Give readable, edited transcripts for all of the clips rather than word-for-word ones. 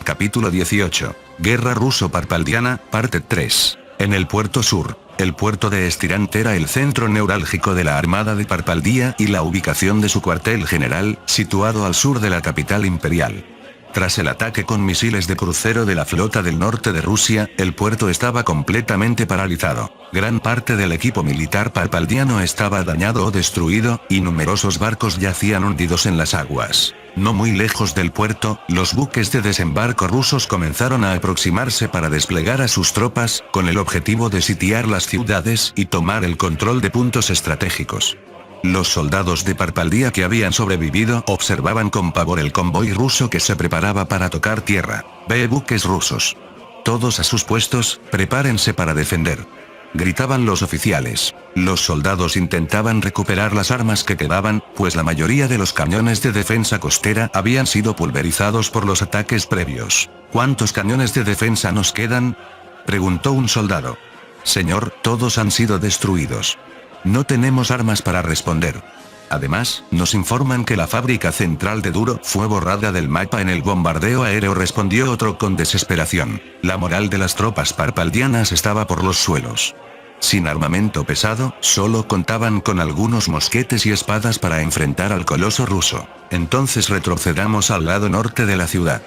Capítulo 18. Guerra ruso-parpaldiana, parte 3. En el puerto sur. El puerto de Estirant era el centro neurálgico de la Armada de Parpaldía y la ubicación de su cuartel general, situado al sur de la capital imperial. Tras el ataque con misiles de crucero de la flota del norte de Rusia, el puerto estaba completamente paralizado. Gran parte del equipo militar parpaldiano estaba dañado o destruido, y numerosos barcos yacían hundidos en las aguas. No muy lejos del puerto, los buques de desembarco rusos comenzaron a aproximarse para desplegar a sus tropas, con el objetivo de sitiar las ciudades y tomar el control de puntos estratégicos. Los soldados de Parpaldía que habían sobrevivido observaban con pavor el convoy ruso que se preparaba para tocar tierra. «Ve buques rusos. Todos a sus puestos, prepárense para defender», gritaban los oficiales. Los soldados intentaban recuperar las armas que quedaban, pues la mayoría de los cañones de defensa costera habían sido pulverizados por los ataques previos. «¿Cuántos cañones de defensa nos quedan?», preguntó un soldado. «Señor, todos han sido destruidos. No tenemos armas para responder. Además, nos informan que la fábrica central de Duro fue borrada del mapa en el bombardeo aéreo», respondió otro con desesperación. La moral de las tropas parpaldianas estaba por los suelos. Sin armamento pesado, solo contaban con algunos mosquetes y espadas para enfrentar al coloso ruso. «Entonces retrocedamos al lado norte de la ciudad.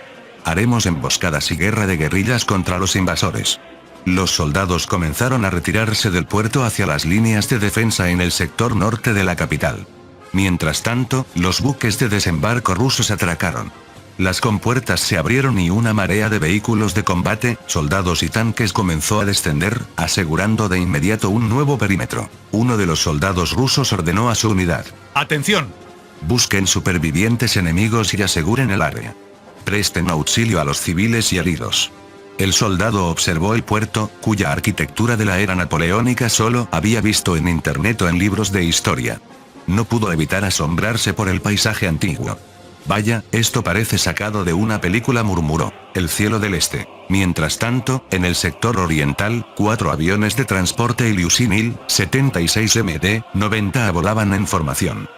Haremos emboscadas y guerra de guerrillas contra los invasores». Los soldados comenzaron a retirarse del puerto hacia las líneas de defensa en el sector norte de la capital. Mientras tanto, los buques de desembarco rusos atracaron. Las compuertas se abrieron y una marea de vehículos de combate, soldados y tanques comenzó a descender, asegurando de inmediato un nuevo perímetro. Uno de los soldados rusos ordenó a su unidad: «¡Atención! Busquen supervivientes enemigos y aseguren el área. Presten auxilio a los civiles y heridos». El soldado observó el puerto, cuya arquitectura de la era napoleónica solo había visto en internet o en libros de historia. No pudo evitar asombrarse por el paisaje antiguo. «Vaya, esto parece sacado de una película», murmuró. «El cielo del este». Mientras tanto, en el sector oriental, 4 aviones de transporte Ilyushin Il-76 MD-90 volaban en formación.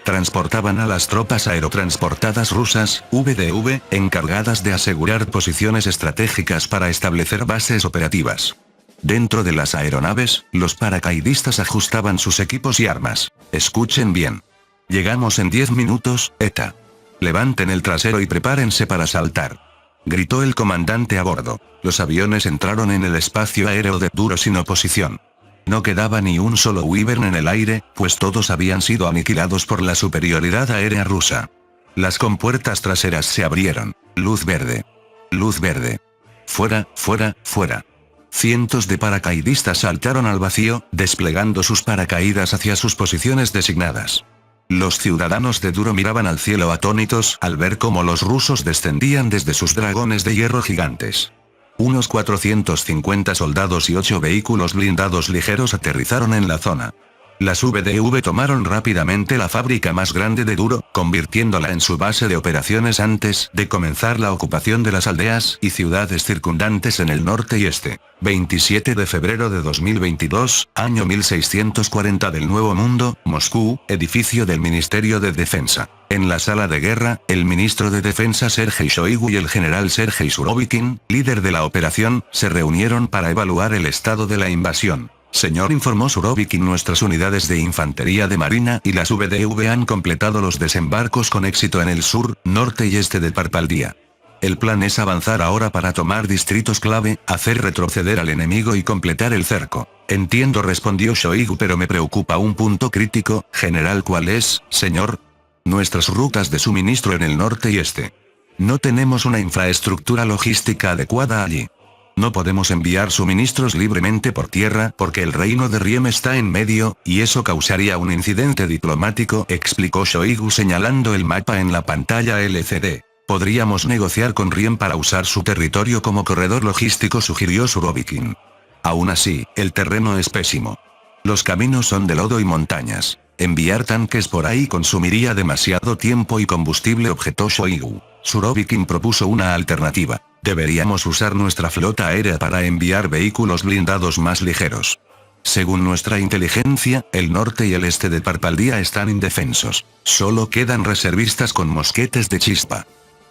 Transportaban a las tropas aerotransportadas rusas, VDV, encargadas de asegurar posiciones estratégicas para establecer bases operativas. Dentro de las aeronaves, los paracaidistas ajustaban sus equipos y armas. «Escuchen bien. Llegamos en 10 minutos, ETA. Levanten el trasero y prepárense para saltar», gritó el comandante a bordo. Los aviones entraron en el espacio aéreo de Duro sin oposición. No quedaba ni un solo Wyvern en el aire, pues todos habían sido aniquilados por la superioridad aérea rusa. Las compuertas traseras se abrieron. Luz verde. Luz verde. Fuera, fuera, fuera. Cientos de paracaidistas saltaron al vacío, desplegando sus paracaídas hacia sus posiciones designadas. Los ciudadanos de Duro miraban al cielo atónitos al ver cómo los rusos descendían desde sus dragones de hierro gigantes. Unos 450 soldados y 8 vehículos blindados ligeros aterrizaron en la zona. Las VDV tomaron rápidamente la fábrica más grande de Duro, convirtiéndola en su base de operaciones antes de comenzar la ocupación de las aldeas y ciudades circundantes en el norte y este. 27 de febrero de 2022, año 1640 del Nuevo Mundo, Moscú, edificio del Ministerio de Defensa. En la sala de guerra, el ministro de Defensa Sergei Shoigu y el general Sergei Surovikin, líder de la operación, se reunieron para evaluar el estado de la invasión. «Señor», informó Surovikin, «nuestras unidades de infantería de marina y las VDV han completado los desembarcos con éxito en el sur, norte y este de Parpaldía. El plan es avanzar ahora para tomar distritos clave, hacer retroceder al enemigo y completar el cerco». «Entiendo», respondió Shoigu, «pero me preocupa un punto crítico, general». «¿Cuál es, señor?» «Nuestras rutas de suministro en el norte y este. No tenemos una infraestructura logística adecuada allí. No podemos enviar suministros libremente por tierra porque el reino de Riem está en medio, y eso causaría un incidente diplomático», explicó Shoigu señalando el mapa en la pantalla LCD. «Podríamos negociar con Riem para usar su territorio como corredor logístico», sugirió Surovikin. «Aún así, el terreno es pésimo. Los caminos son de lodo y montañas. Enviar tanques por ahí consumiría demasiado tiempo y combustible», objetó Shoigu. Surovikin propuso una alternativa. «Deberíamos usar nuestra flota aérea para enviar vehículos blindados más ligeros. Según nuestra inteligencia, el norte y el este de Parpaldía están indefensos. Solo quedan reservistas con mosquetes de chispa.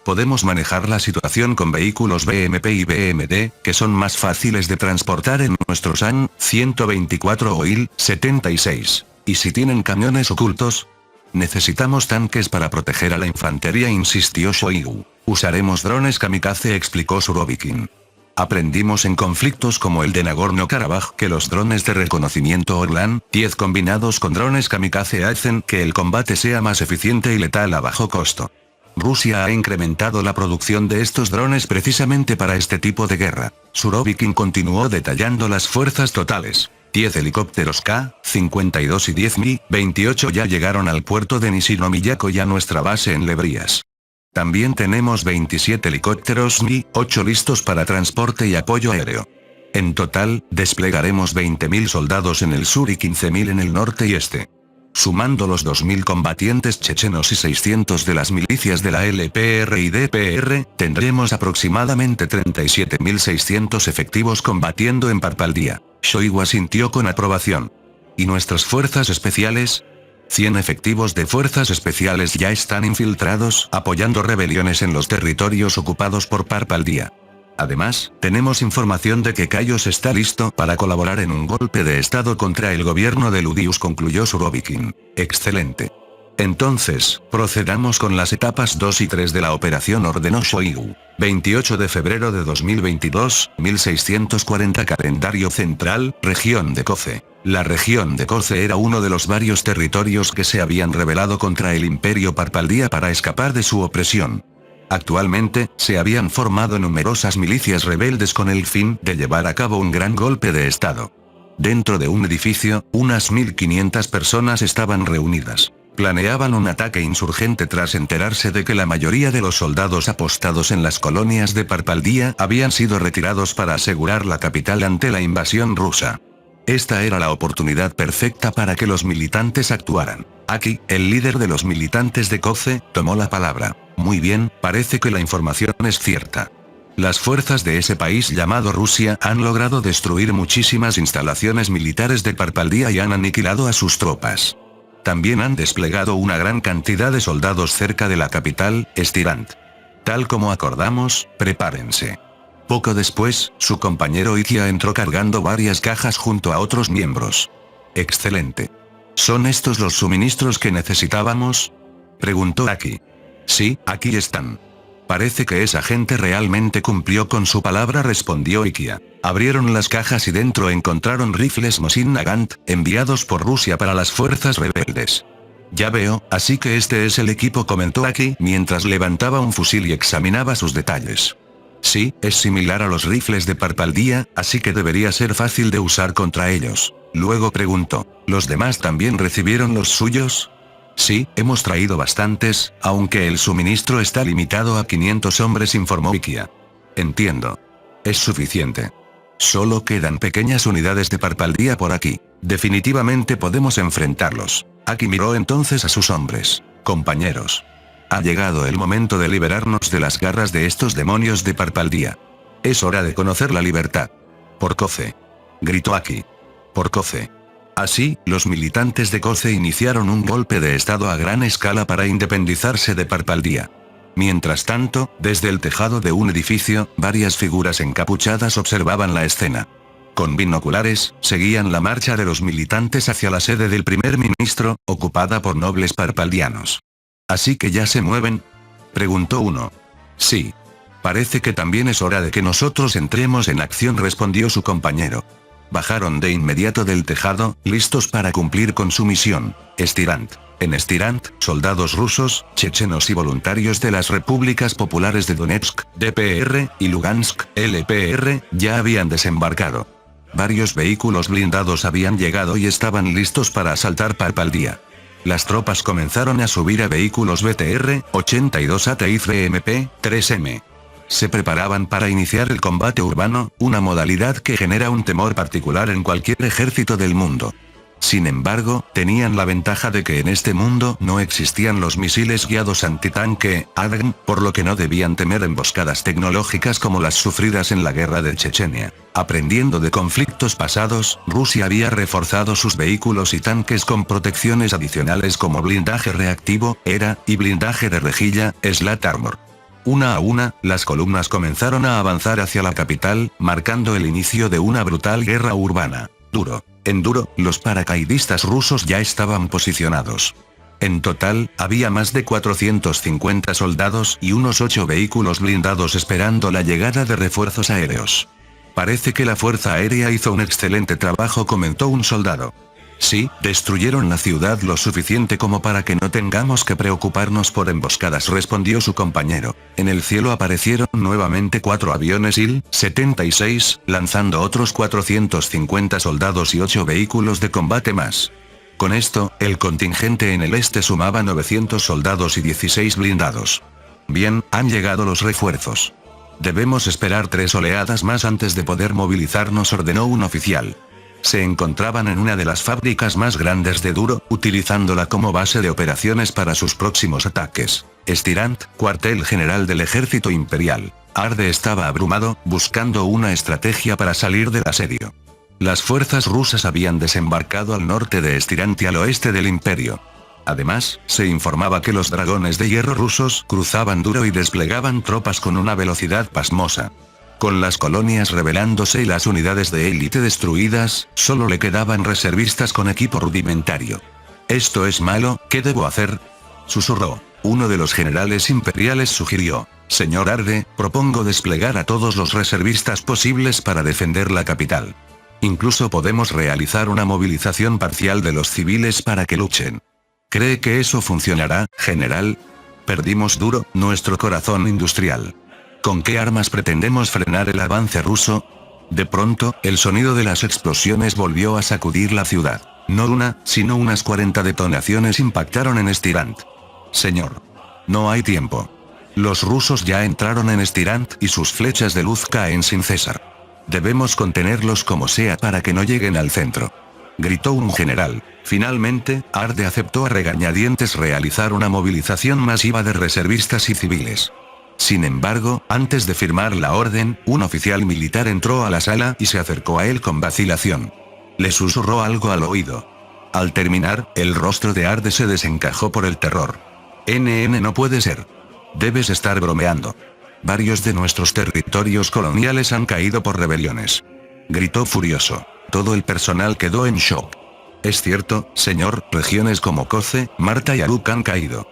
podemos manejar la situación con vehículos BMP y BMD, que son más fáciles de transportar en nuestros AN-124 o IL-76. ¿Y si tienen camiones ocultos? Necesitamos tanques para proteger a la infantería, insistió Shoigu. Usaremos drones kamikaze, explicó Surovikin. Aprendimos en conflictos como el de Nagorno-Karabaj que los drones de reconocimiento Orlan-10 combinados con drones kamikaze hacen que el combate sea más eficiente y letal a bajo costo. Rusia ha incrementado la producción de estos drones precisamente para este tipo de guerra. Surovikin continuó detallando las fuerzas totales. 10 helicópteros K-52 y 10 Mi-28 ya llegaron al puerto de Nishino-Miyako y a nuestra base en Lebrías. También tenemos 27 helicópteros Mi-8 listos para transporte y apoyo aéreo. En total, desplegaremos 20.000 soldados en el sur y 15.000 en el norte y este. Sumando los 2.000 combatientes chechenos y 600 de las milicias de la LPR y DPR, tendremos aproximadamente 37.600 efectivos combatiendo en Parpaldía. Shoigu asintió con aprobación. ¿Y nuestras fuerzas especiales? 100 efectivos de fuerzas especiales ya están infiltrados, apoyando rebeliones en los territorios ocupados por Parpaldía. Además, tenemos información de que Kayos está listo para colaborar en un golpe de estado contra el gobierno de Ludius, concluyó Surovikin. Excelente. Entonces, procedamos con las etapas 2 y 3 de la operación, ordenó Shoigu. 28 de febrero de 2022, 1640 calendario central, región de Koze. La región de Koze era uno de los varios territorios que se habían rebelado contra el imperio Parpaldía para escapar de su opresión. Actualmente, se habían formado numerosas milicias rebeldes con el fin de llevar a cabo un gran golpe de estado. Dentro de un edificio, unas 1.500 personas estaban reunidas. Planeaban un ataque insurgente tras enterarse de que la mayoría de los soldados apostados en las colonias de Parpaldía habían sido retirados para asegurar la capital ante la invasión rusa. Esta era la oportunidad perfecta para que los militantes actuaran. Aki, el líder de los militantes de Koze, tomó la palabra. Muy bien, parece que la información es cierta. Las fuerzas de ese país llamado Rusia han logrado destruir muchísimas instalaciones militares de Parpaldía y han aniquilado a sus tropas. También han desplegado una gran cantidad de soldados cerca de la capital, Stirant. Tal como acordamos, prepárense. Poco después, su compañero Ikia entró cargando varias cajas junto a otros miembros. Excelente. ¿Son estos los suministros que necesitábamos? Preguntó Aki. Sí, aquí están. Parece que esa gente realmente cumplió con su palabra, respondió Ikia. Abrieron las cajas y dentro encontraron rifles Mosin Nagant, enviados por Rusia para las fuerzas rebeldes. Ya veo, así que este es el equipo, comentó Aki mientras levantaba un fusil y examinaba sus detalles. Sí, es similar a los rifles de Parpaldía, así que debería ser fácil de usar contra ellos. Luego preguntó, ¿los demás también recibieron los suyos? Sí, hemos traído bastantes, aunque el suministro está limitado a 500 hombres, informó Ikia. Entiendo. Es suficiente. Solo quedan pequeñas unidades de Parpaldía por aquí. Definitivamente podemos enfrentarlos. Aki miró entonces a sus hombres. Compañeros. Ha llegado el momento de liberarnos de las garras de estos demonios de Parpaldía. Es hora de conocer la libertad. Por Koze. Gritó Aki. Por Koze. Así, los militantes de Koze iniciaron un golpe de estado a gran escala para independizarse de Parpaldía. Mientras tanto, desde el tejado de un edificio, varias figuras encapuchadas observaban la escena. Con binoculares, seguían la marcha de los militantes hacia la sede del primer ministro, ocupada por nobles parpaldianos. ¿Así que ya se mueven? Preguntó uno. Sí. Parece que también es hora de que nosotros entremos en acción, respondió su compañero. Bajaron de inmediato del tejado, listos para cumplir con su misión. Stirant. En Stirant, soldados rusos, chechenos y voluntarios de las repúblicas populares de Donetsk, DPR, y Lugansk, LPR, ya habían desembarcado. Varios vehículos blindados habían llegado y estaban listos para asaltar Parpaldía. Las tropas comenzaron a subir a vehículos BTR-82 ATIFRE MP-3M. Se preparaban para iniciar el combate urbano, una modalidad que genera un temor particular en cualquier ejército del mundo. Sin embargo, tenían la ventaja de que en este mundo no existían los misiles guiados antitanque, ADM, por lo que no debían temer emboscadas tecnológicas como las sufridas en la guerra de Chechenia. Aprendiendo de conflictos pasados, Rusia había reforzado sus vehículos y tanques con protecciones adicionales como blindaje reactivo, ERA, y blindaje de rejilla, Slat Armor. Una a una, las columnas comenzaron a avanzar hacia la capital, marcando el inicio de una brutal guerra urbana. En duro, los paracaidistas rusos ya estaban posicionados. En total, había más de 450 soldados y unos 8 vehículos blindados esperando la llegada de refuerzos aéreos. Parece que la Fuerza Aérea hizo un excelente trabajo, comentó un soldado. Sí, destruyeron la ciudad lo suficiente como para que no tengamos que preocuparnos por emboscadas, respondió su compañero. En el cielo aparecieron nuevamente 4 aviones Il-76, lanzando otros 450 soldados y 8 vehículos de combate más. Con esto, el contingente en el este sumaba 900 soldados y 16 blindados. Bien, han llegado los refuerzos. Debemos esperar 3 oleadas más antes de poder movilizarnos, ordenó un oficial. Se encontraban en una de las fábricas más grandes de Duro, utilizándola como base de operaciones para sus próximos ataques. Stirant, cuartel general del ejército imperial. Arde estaba abrumado, buscando una estrategia para salir del asedio. Las fuerzas rusas habían desembarcado al norte de Stirant y al oeste del imperio. Además, se informaba que los dragones de hierro rusos cruzaban Duro y desplegaban tropas con una velocidad pasmosa. Con las colonias rebelándose y las unidades de élite destruidas, solo le quedaban reservistas con equipo rudimentario. «Esto es malo, ¿qué debo hacer?», susurró. Uno de los generales imperiales sugirió. «Señor Arde, propongo desplegar a todos los reservistas posibles para defender la capital. Incluso podemos realizar una movilización parcial de los civiles para que luchen». «¿Cree que eso funcionará, general? Perdimos Duro, nuestro corazón industrial. ¿Con qué armas pretendemos frenar el avance ruso?». De pronto, el sonido de las explosiones volvió a sacudir la ciudad. No una, sino unas 40 detonaciones impactaron en Stirant. «Señor. No hay tiempo. Los rusos ya entraron en Stirant y sus flechas de luz caen sin cesar. Debemos contenerlos como sea para que no lleguen al centro», gritó un general. Finalmente, Arde aceptó a regañadientes realizar una movilización masiva de reservistas y civiles. Sin embargo, antes de firmar la orden, un oficial militar entró a la sala y se acercó a él con vacilación. Le susurró algo al oído. Al terminar, el rostro de Arde se desencajó por el terror. No puede ser. Debes estar bromeando. Varios de nuestros territorios coloniales han caído por rebeliones», gritó furioso. Todo el personal quedó en shock. «Es cierto, señor, regiones como Koce, Marta y Aruk han caído.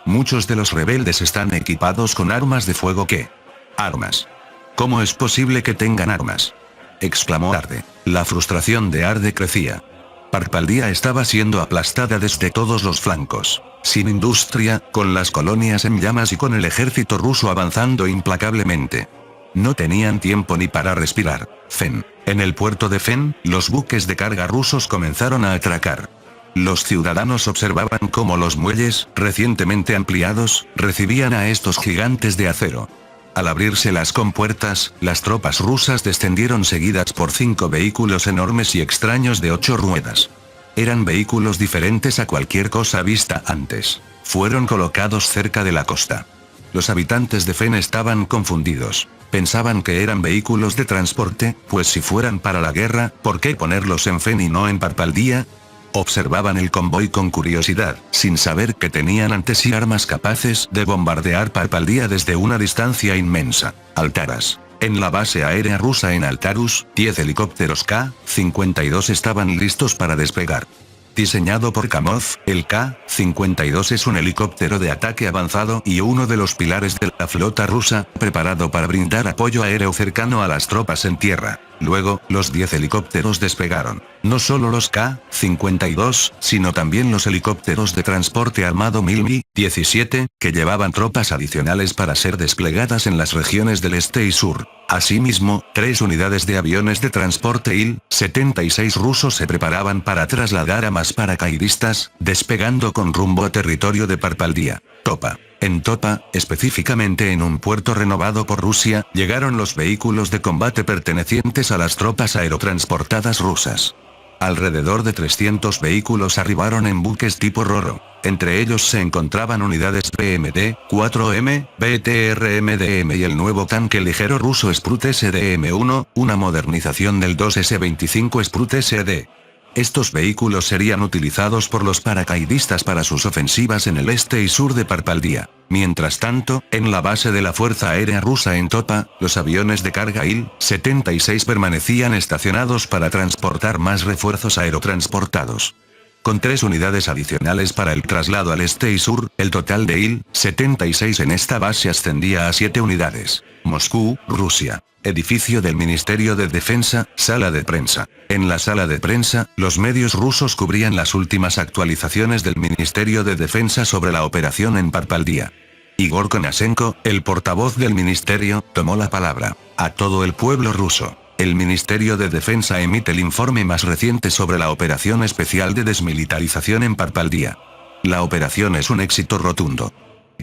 Muchos de los rebeldes están equipados con armas de fuego». «¿Qué? ¿Armas? ¿Cómo es posible que tengan armas?», exclamó Arde. La frustración de Arde crecía. Parpaldía estaba siendo aplastada desde todos los flancos. Sin industria, con las colonias en llamas y con el ejército ruso avanzando implacablemente. No tenían tiempo ni para respirar. Fen. En el puerto de Fen, los buques de carga rusos comenzaron a atracar. Los ciudadanos observaban cómo los muelles, recientemente ampliados, recibían a estos gigantes de acero. Al abrirse las compuertas, las tropas rusas descendieron seguidas por 5 vehículos enormes y extraños de 8 ruedas. Eran vehículos diferentes a cualquier cosa vista antes. Fueron colocados cerca de la costa. Los habitantes de Fen estaban confundidos. Pensaban que eran vehículos de transporte, pues si fueran para la guerra, ¿por qué ponerlos en Fen y no en Parpaldía? Observaban el convoy con curiosidad, sin saber que tenían ante sí armas capaces de bombardear Parpaldía desde una distancia inmensa. Altaras. En la base aérea rusa en Altarus, 10 helicópteros K-52 estaban listos para despegar. Diseñado por Kamov, el K-52 es un helicóptero de ataque avanzado y uno de los pilares de la flota rusa, preparado para brindar apoyo aéreo cercano a las tropas en tierra. Luego, los 10 helicópteros despegaron. No solo los K-52, sino también los helicópteros de transporte armado Mi-17, que llevaban tropas adicionales para ser desplegadas en las regiones del este y sur. Asimismo, 3 unidades de aviones de transporte Il-76 rusos se preparaban para trasladar a más paracaidistas, despegando con rumbo a territorio de Parpaldía. Topa. En Topa, específicamente en un puerto renovado por Rusia, llegaron los vehículos de combate pertenecientes a las tropas aerotransportadas rusas. Alrededor de 300 vehículos arribaron en buques tipo Roro. Entre ellos se encontraban unidades BMD-4M, BTR-MDM y el nuevo tanque ligero ruso Sprut SDM-1, una modernización del 2S-25 Sprut SD. Estos vehículos serían utilizados por los paracaidistas para sus ofensivas en el este y sur de Parpaldía. Mientras tanto, en la base de la Fuerza Aérea Rusa en Topa, los aviones de carga Il-76 permanecían estacionados para transportar más refuerzos aerotransportados. Con 3 unidades adicionales para el traslado al este y sur, el total de Il-76 en esta base ascendía a 7 unidades. Moscú, Rusia. Edificio del Ministerio de Defensa, sala de prensa. En la sala de prensa, los medios rusos cubrían las últimas actualizaciones del Ministerio de Defensa sobre la operación en Parpaldía. Igor Konashenko, el portavoz del ministerio, tomó la palabra. A todo el pueblo ruso. El Ministerio de Defensa emite el informe más reciente sobre la operación especial de desmilitarización en Parpaldía. La operación es un éxito rotundo.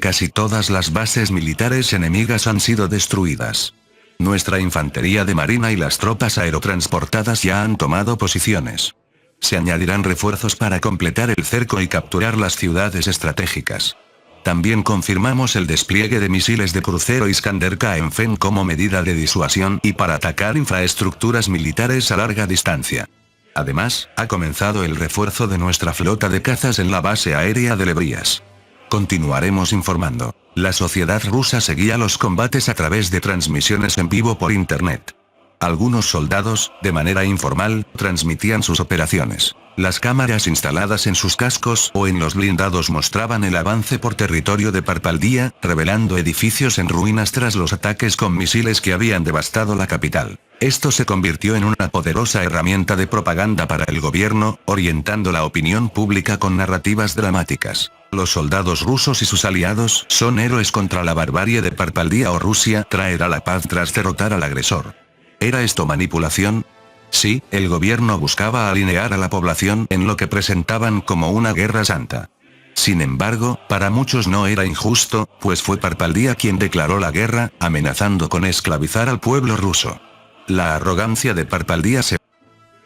Casi todas las bases militares enemigas han sido destruidas. Nuestra infantería de marina y las tropas aerotransportadas ya han tomado posiciones. Se añadirán refuerzos para completar el cerco y capturar las ciudades estratégicas. También confirmamos el despliegue de misiles de crucero Iskander-K en FEN como medida de disuasión y para atacar infraestructuras militares a larga distancia. Además, ha comenzado el refuerzo de nuestra flota de cazas en la base aérea de Lebrias. Continuaremos informando. La sociedad rusa seguía los combates a través de transmisiones en vivo por internet. Algunos soldados, de manera informal, transmitían sus operaciones. Las cámaras instaladas en sus cascos o en los blindados mostraban el avance por territorio de Parpaldía, revelando edificios en ruinas tras los ataques con misiles que habían devastado la capital. Esto se convirtió en una poderosa herramienta de propaganda para el gobierno, orientando la opinión pública con narrativas dramáticas. Los soldados rusos y sus aliados son héroes contra la barbarie de Parpaldía o Rusia traerá la paz tras derrotar al agresor. ¿Era esto manipulación? Sí, el gobierno buscaba alinear a la población en lo que presentaban como una guerra santa. Sin embargo, para muchos no era injusto, pues fue Parpaldía quien declaró la guerra, amenazando con esclavizar al pueblo ruso. La arrogancia de Parpaldía se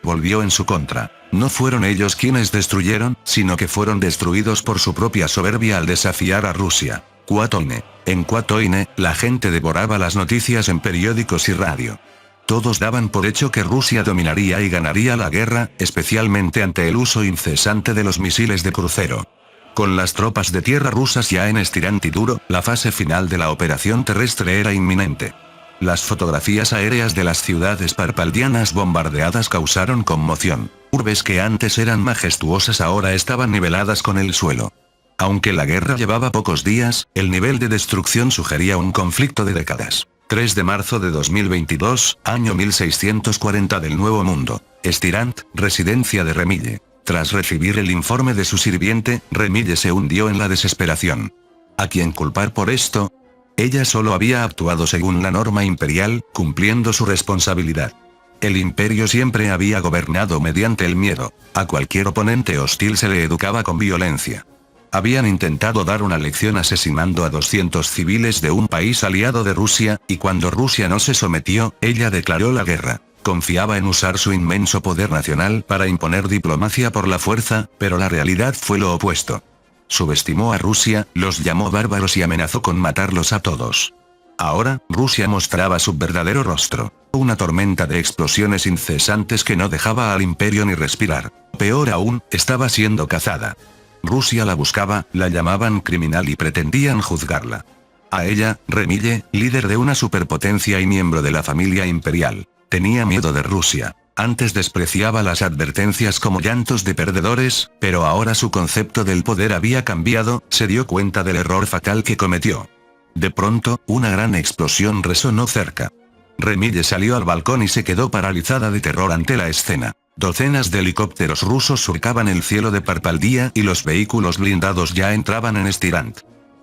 volvió en su contra. No fueron ellos quienes destruyeron, sino que fueron destruidos por su propia soberbia al desafiar a Rusia. Kwatoine. En Kwatoine, la gente devoraba las noticias en periódicos y radio. Todos daban por hecho que Rusia dominaría y ganaría la guerra, especialmente ante el uso incesante de los misiles de crucero. Con las tropas de tierra rusas ya en estirante y duro, la fase final de la operación terrestre era inminente. Las fotografías aéreas de las ciudades parpaldianas bombardeadas causaron conmoción. Urbes que antes eran majestuosas ahora estaban niveladas con el suelo. Aunque la guerra llevaba pocos días, el nivel de destrucción sugería un conflicto de décadas. 3 de marzo de 2022, año 1640 del Nuevo Mundo. Estirant, residencia de Remille. Tras recibir el informe de su sirviente, Remille se hundió en la desesperación. ¿A quién culpar por esto? Ella solo había actuado según la norma imperial, cumpliendo su responsabilidad. El imperio siempre había gobernado mediante el miedo. A cualquier oponente hostil se le educaba con violencia. Habían intentado dar una lección asesinando a 200 civiles de un país aliado de Rusia, y cuando Rusia no se sometió, ella declaró la guerra. Confiaba en usar su inmenso poder nacional para imponer diplomacia por la fuerza, pero la realidad fue lo opuesto. Subestimó a Rusia, los llamó bárbaros y amenazó con matarlos a todos. Ahora, Rusia mostraba su verdadero rostro. Una tormenta de explosiones incesantes que no dejaba al imperio ni respirar. Peor aún, estaba siendo cazada. Rusia la buscaba, la llamaban criminal y pretendían juzgarla. A ella, Remille, líder de una superpotencia y miembro de la familia imperial, tenía miedo de Rusia. Antes despreciaba las advertencias como llantos de perdedores, pero ahora su concepto del poder había cambiado, se dio cuenta del error fatal que cometió. De pronto, una gran explosión resonó cerca. Remille salió al balcón y se quedó paralizada de terror ante la escena. Docenas de helicópteros rusos surcaban el cielo de Parpaldía y los vehículos blindados ya entraban en Estirant.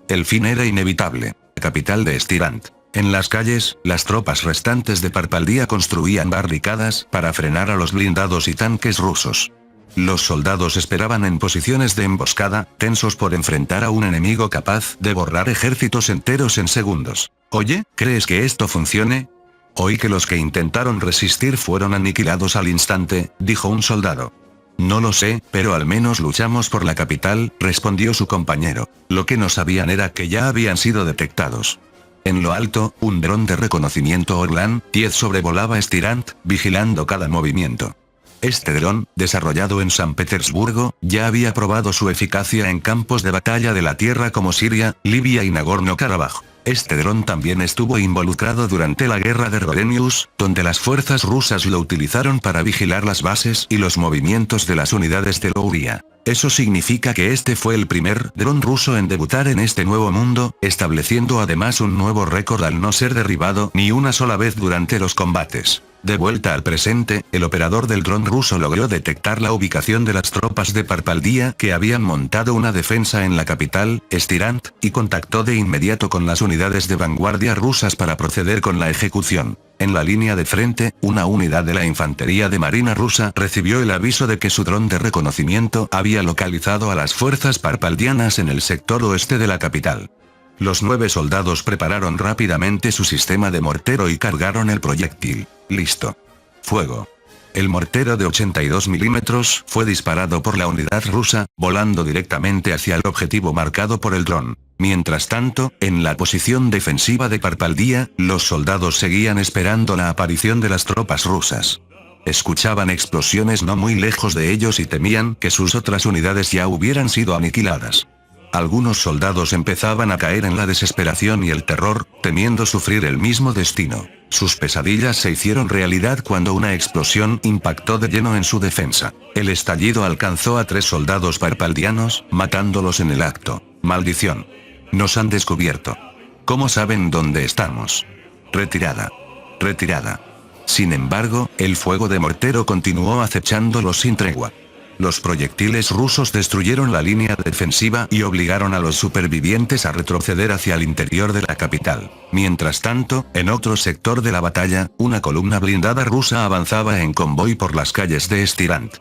El fin era inevitable. La capital de Estirant. En las calles, las tropas restantes de Parpaldía construían barricadas para frenar a los blindados y tanques rusos. Los soldados esperaban en posiciones de emboscada, tensos por enfrentar a un enemigo capaz de borrar ejércitos enteros en segundos. Oye, ¿crees que esto funcione? Oí que los que intentaron resistir fueron aniquilados al instante, dijo un soldado. No lo sé, pero al menos luchamos por la capital, respondió su compañero. Lo que no sabían era que ya habían sido detectados. En lo alto, un dron de reconocimiento Orlan 10 sobrevolaba Estirant, vigilando cada movimiento. Este dron, desarrollado en San Petersburgo, ya había probado su eficacia en campos de batalla de la tierra como Siria, Libia y Nagorno-Karabaj. Este dron también estuvo involucrado durante la guerra de Rodenius, donde las fuerzas rusas lo utilizaron para vigilar las bases y los movimientos de las unidades de Louria. Eso significa que este fue el primer dron ruso en debutar en este nuevo mundo, estableciendo además un nuevo récord al no ser derribado ni una sola vez durante los combates. De vuelta al presente, el operador del dron ruso logró detectar la ubicación de las tropas de Parpaldía que habían montado una defensa en la capital, Stirant, y contactó de inmediato con las unidades de vanguardia rusas para proceder con la ejecución. En la línea de frente, una unidad de la infantería de marina rusa recibió el aviso de que su dron de reconocimiento había localizado a las fuerzas parpaldianas en el sector oeste de la capital. Los 9 soldados prepararon rápidamente su sistema de mortero y cargaron el proyectil. Listo. Fuego. El mortero de 82 milímetros fue disparado por la unidad rusa, volando directamente hacia el objetivo marcado por el dron. Mientras tanto, en la posición defensiva de Parpaldía, los soldados seguían esperando la aparición de las tropas rusas. Escuchaban explosiones no muy lejos de ellos y temían que sus otras unidades ya hubieran sido aniquiladas. Algunos soldados empezaban a caer en la desesperación y el terror, temiendo sufrir el mismo destino. Sus pesadillas se hicieron realidad cuando una explosión impactó de lleno en su defensa. El estallido alcanzó a 3 soldados parpaldianos, matándolos en el acto. ¡Maldición! Nos han descubierto. ¿Cómo saben dónde estamos? Retirada. Retirada. Sin embargo, el fuego de mortero continuó acechándolos sin tregua. Los proyectiles rusos destruyeron la línea defensiva y obligaron a los supervivientes a retroceder hacia el interior de la capital. Mientras tanto, en otro sector de la batalla, una columna blindada rusa avanzaba en convoy por las calles de Stirant.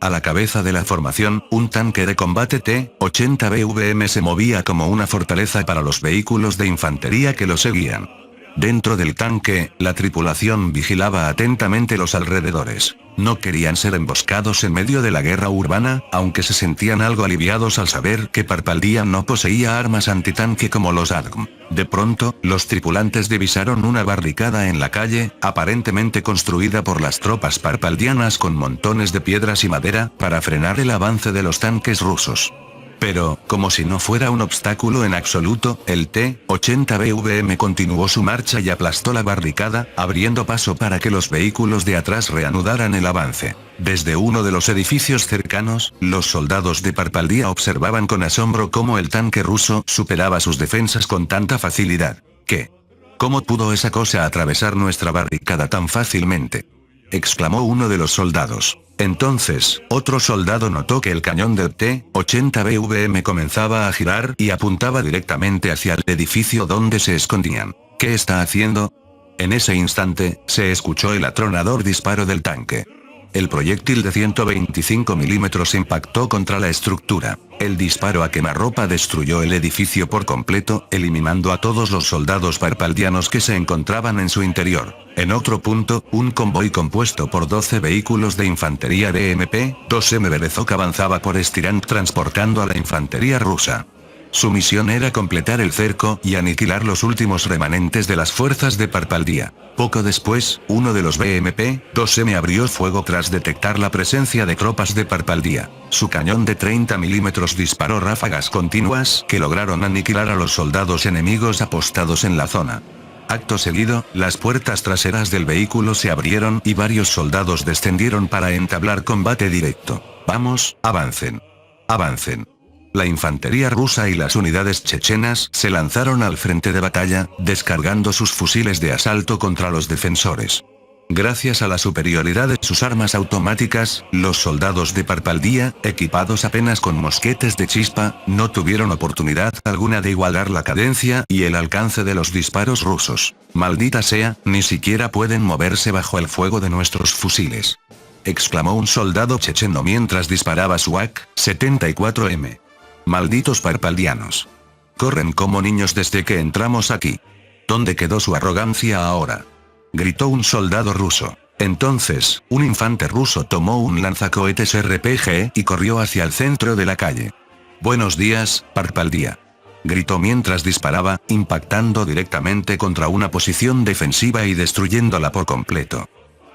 A la cabeza de la formación, un tanque de combate T-80 BVM se movía como una fortaleza para los vehículos de infantería que lo seguían. Dentro del tanque, la tripulación vigilaba atentamente los alrededores. No querían ser emboscados en medio de la guerra urbana, aunque se sentían algo aliviados al saber que Parpaldía no poseía armas antitanque como los ADGM. De pronto, los tripulantes divisaron una barricada en la calle, aparentemente construida por las tropas parpaldianas con montones de piedras y madera, para frenar el avance de los tanques rusos. Pero, como si no fuera un obstáculo en absoluto, el T-80 BVM continuó su marcha y aplastó la barricada, abriendo paso para que los vehículos de atrás reanudaran el avance. Desde uno de los edificios cercanos, los soldados de Parpaldía observaban con asombro cómo el tanque ruso superaba sus defensas con tanta facilidad. ¿Qué? ¿Cómo pudo esa cosa atravesar nuestra barricada tan fácilmente?, exclamó uno de los soldados. Entonces, otro soldado notó que el cañón del T-80 BVM comenzaba a girar y apuntaba directamente hacia el edificio donde se escondían. ¿Qué está haciendo? En ese instante, se escuchó el atronador disparo del tanque. El proyectil de 125 milímetros impactó contra la estructura. El disparo a quemarropa destruyó el edificio por completo, eliminando a todos los soldados parpaldianos que se encontraban en su interior. En otro punto, un convoy compuesto por 12 vehículos de infantería BMP-2M Berezovsk avanzaba por Stirant transportando a la infantería rusa. Su misión era completar el cerco y aniquilar los últimos remanentes de las fuerzas de Parpaldía. Poco después, uno de los BMP-2M abrió fuego tras detectar la presencia de tropas de Parpaldía. Su cañón de 30 milímetros disparó ráfagas continuas que lograron aniquilar a los soldados enemigos apostados en la zona. Acto seguido, las puertas traseras del vehículo se abrieron y varios soldados descendieron para entablar combate directo. Vamos, avancen. Avancen. La infantería rusa y las unidades chechenas se lanzaron al frente de batalla, descargando sus fusiles de asalto contra los defensores. Gracias a la superioridad de sus armas automáticas, los soldados de Parpaldía, equipados apenas con mosquetes de chispa, no tuvieron oportunidad alguna de igualar la cadencia y el alcance de los disparos rusos. Maldita sea, ni siquiera pueden moverse bajo el fuego de nuestros fusiles, exclamó un soldado checheno mientras disparaba su AK-74M. Malditos parpaldianos. Corren como niños desde que entramos aquí. ¿Dónde quedó su arrogancia ahora?, gritó un soldado ruso. Entonces, un infante ruso tomó un lanzacohetes RPG y corrió hacia el centro de la calle. Buenos días, Parpaldía, gritó mientras disparaba, impactando directamente contra una posición defensiva y destruyéndola por completo.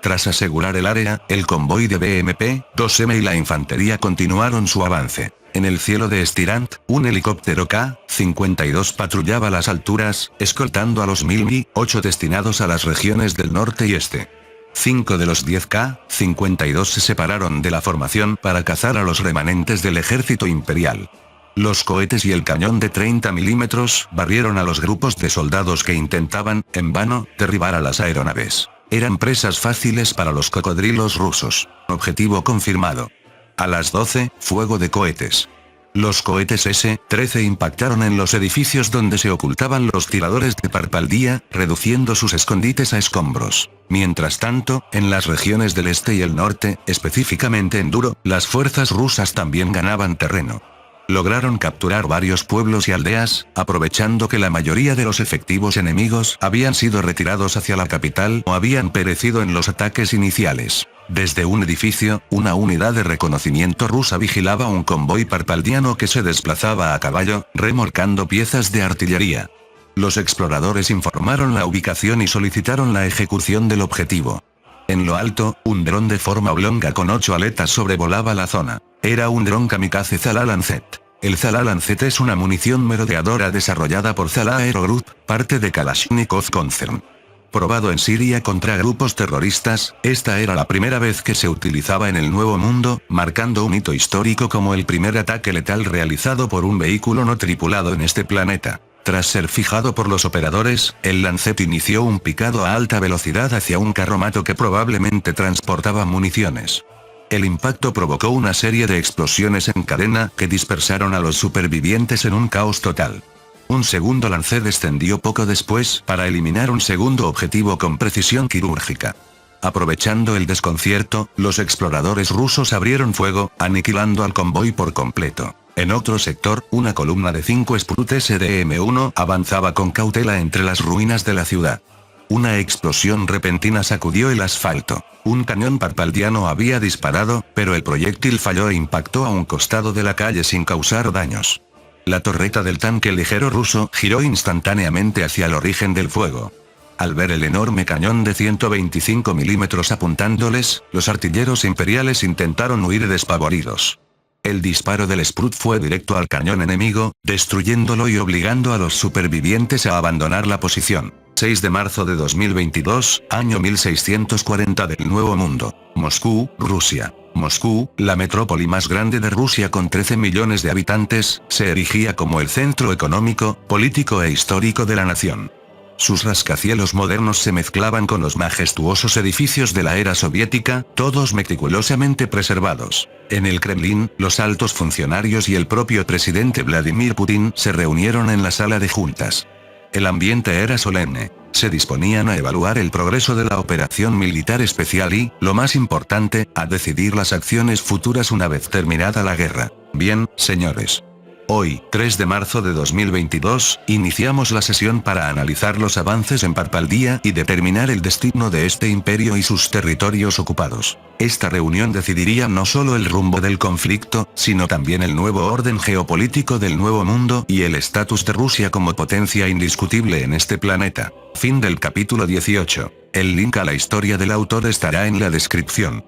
Tras asegurar el área, el convoy de BMP-2M y la infantería continuaron su avance. En el cielo de Estirant, un helicóptero K-52 patrullaba las alturas, escoltando a los Mi-8 destinados a las regiones del norte y este. 5 de los 10 K-52 se separaron de la formación para cazar a los remanentes del ejército imperial. Los cohetes y el cañón de 30 milímetros barrieron a los grupos de soldados que intentaban, en vano, derribar a las aeronaves. Eran presas fáciles para los cocodrilos rusos. Objetivo confirmado. A las 12, fuego de cohetes. Los cohetes S-13 impactaron en los edificios donde se ocultaban los tiradores de Parpaldía, reduciendo sus escondites a escombros. Mientras tanto, en las regiones del este y el norte, específicamente en Duro, las fuerzas rusas también ganaban terreno. Lograron capturar varios pueblos y aldeas, aprovechando que la mayoría de los efectivos enemigos habían sido retirados hacia la capital o habían perecido en los ataques iniciales. Desde un edificio, una unidad de reconocimiento rusa vigilaba un convoy parpaldiano que se desplazaba a caballo, remolcando piezas de artillería. Los exploradores informaron la ubicación y solicitaron la ejecución del objetivo. En lo alto, un dron de forma oblonga con 8 aletas sobrevolaba la zona. Era un dron kamikaze Zala Lancet. El Zala Lancet es una munición merodeadora desarrollada por Zala Aero Group, parte de Kalashnikov Concern. Probado en Siria contra grupos terroristas, esta era la primera vez que se utilizaba en el Nuevo Mundo, marcando un hito histórico como el primer ataque letal realizado por un vehículo no tripulado en este planeta. Tras ser fijado por los operadores, el Lancet inició un picado a alta velocidad hacia un carromato que probablemente transportaba municiones. El impacto provocó una serie de explosiones en cadena que dispersaron a los supervivientes en un caos total. Un segundo Lancet descendió poco después para eliminar un segundo objetivo con precisión quirúrgica. Aprovechando el desconcierto, los exploradores rusos abrieron fuego, aniquilando al convoy por completo. En otro sector, una columna de 5 Sprut SDM-1 avanzaba con cautela entre las ruinas de la ciudad. Una explosión repentina sacudió el asfalto. Un cañón parpaldiano había disparado, pero el proyectil falló e impactó a un costado de la calle sin causar daños. La torreta del tanque ligero ruso giró instantáneamente hacia el origen del fuego. Al ver el enorme cañón de 125 milímetros apuntándoles, los artilleros imperiales intentaron huir despavoridos. El disparo del Sprut fue directo al cañón enemigo, destruyéndolo y obligando a los supervivientes a abandonar la posición. 6 de marzo de 2022, año 1640 del Nuevo Mundo. Moscú, Rusia. Moscú, la metrópoli más grande de Rusia con 13 millones de habitantes, se erigía como el centro económico, político e histórico de la nación. Sus rascacielos modernos se mezclaban con los majestuosos edificios de la era soviética, todos meticulosamente preservados. En el Kremlin, los altos funcionarios y el propio presidente Vladimir Putin se reunieron en la sala de juntas. El ambiente era solemne. Se disponían a evaluar el progreso de la operación militar especial y, lo más importante, a decidir las acciones futuras una vez terminada la guerra. Bien, señores. Hoy, 3 de marzo de 2022, iniciamos la sesión para analizar los avances en Parpaldía y determinar el destino de este imperio y sus territorios ocupados. Esta reunión decidiría no solo el rumbo del conflicto, sino también el nuevo orden geopolítico del Nuevo Mundo y el estatus de Rusia como potencia indiscutible en este planeta. Fin del capítulo 18. El link a la historia del autor estará en la descripción.